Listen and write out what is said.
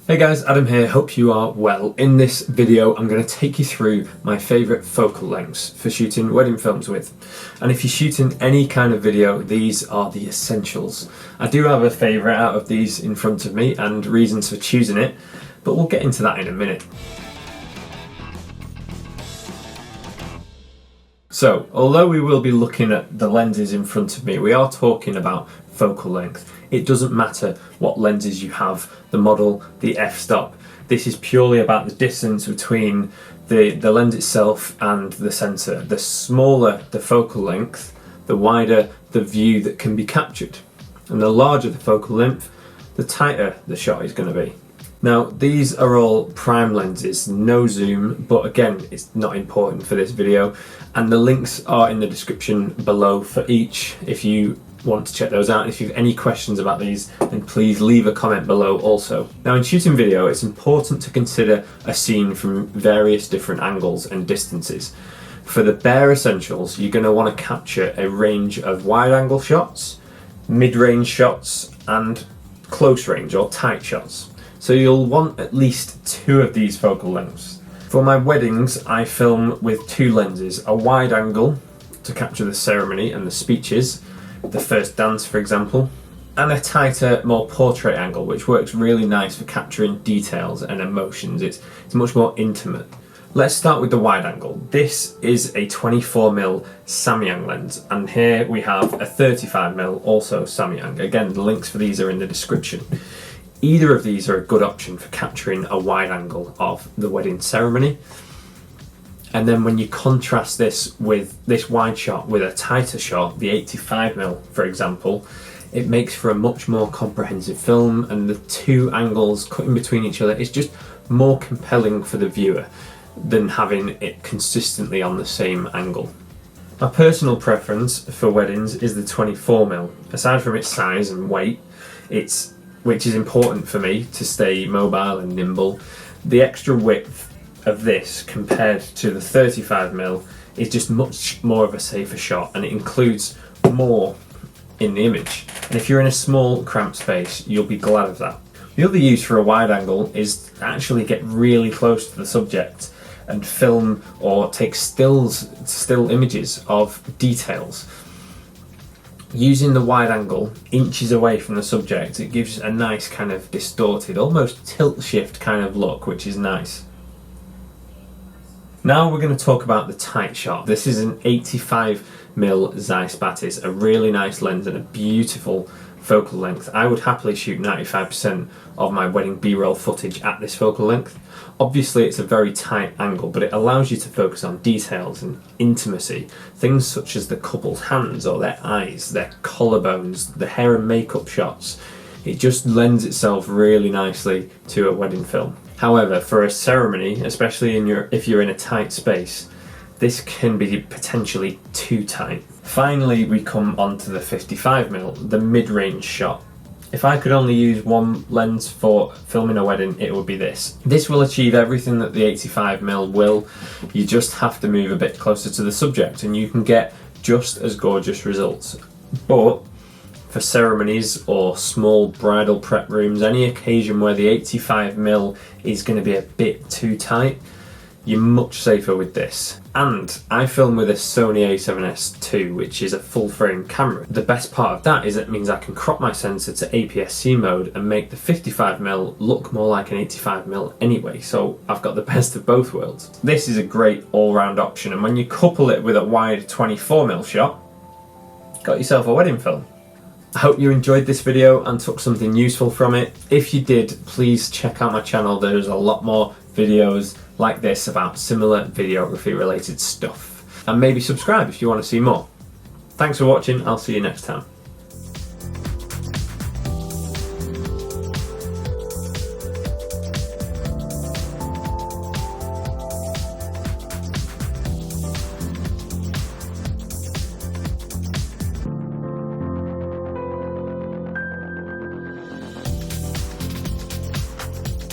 Hey guys, Adam here, hope you are well. In this video I'm going to take you through my favourite focal lengths for shooting wedding films with. And if you're shooting any kind of video, these are the essentials. I do have a favourite out of these in front of me and reasons for choosing it, but we'll get into that in a minute. So, although we will be looking at the lenses in front of me, we are talking about focal length. It doesn't matter what lenses you have, the model, the f-stop. This is purely about the distance between the lens itself and the sensor. The smaller the focal length, the wider the view that can be captured. And the larger the focal length, the tighter the shot is going to be. Now, these are all prime lenses, no zoom, but again, it's not important for this video. And the links are in the description below for each if you want to check those out. If you have any questions about these, then please leave a comment below also. Now, in shooting video, it's important to consider a scene from various different angles and distances. For the bare essentials, you're going to want to capture a range of wide angle shots, mid-range shots, and close range or tight shots. So you'll want at least two of these focal lengths. For my weddings, I film with two lenses, a wide angle to capture the ceremony and the speeches, the first dance for example, and a tighter, more portrait angle, which works really nice for capturing details and emotions. It's much more intimate. Let's start with the wide angle. This is a 24mm Samyang lens, and here we have a 35mm also Samyang. Again, the links for these are in the description. Either of these are a good option for capturing a wide angle of the wedding ceremony. And then when you contrast this with this wide shot with a tighter shot, the 85mm for example, it makes for a much more comprehensive film, and the two angles cutting between each other is just more compelling for the viewer than having it consistently on the same angle. My personal preference for weddings is the 24mm. Aside from its size and weight, which is important for me to stay mobile and nimble, the extra width of this compared to the 35mm is just much more of a safer shot, and it includes more in the image. And if you're in a small cramped space, you'll be glad of that. The other use for a wide angle is to actually get really close to the subject and film or take still images of details. Using the wide angle inches away from the subject, it gives a nice kind of distorted, almost tilt shift kind of look, which is nice. Now we're going to talk about the tight shot. This is an 85mm Zeiss Batis, a really nice lens and a beautiful focal length. I would happily shoot 95% of my wedding B-roll footage at this focal length. Obviously it's a very tight angle, but it allows you to focus on details and intimacy, things such as the couple's hands or their eyes, their collarbones, the hair and makeup shots. It just lends itself really nicely to a wedding film. However, for a ceremony, especially if you're in a tight space, this can be potentially too tight. Finally, we come on to the 55mm, the mid-range shot. If I could only use one lens for filming a wedding, it would be this. This will achieve everything that the 85mm will. You just have to move a bit closer to the subject and you can get just as gorgeous results. But for ceremonies or small bridal prep rooms, any occasion where the 85mm is going to be a bit too tight, you're much safer with this. And I film with a Sony a7S II, which is a full frame camera. The best part of that is it means I can crop my sensor to APS-C mode and make the 55mm look more like an 85mm anyway, so I've got the best of both worlds. This is a great all-round option, and when you couple it with a wide 24mm shot, got yourself a wedding film. I hope you enjoyed this video and took something useful from it. If you did, please check out my channel. There's a lot more videos like this about similar videography related stuff. And maybe subscribe if you want to see more. Thanks for watching, I'll see you next time.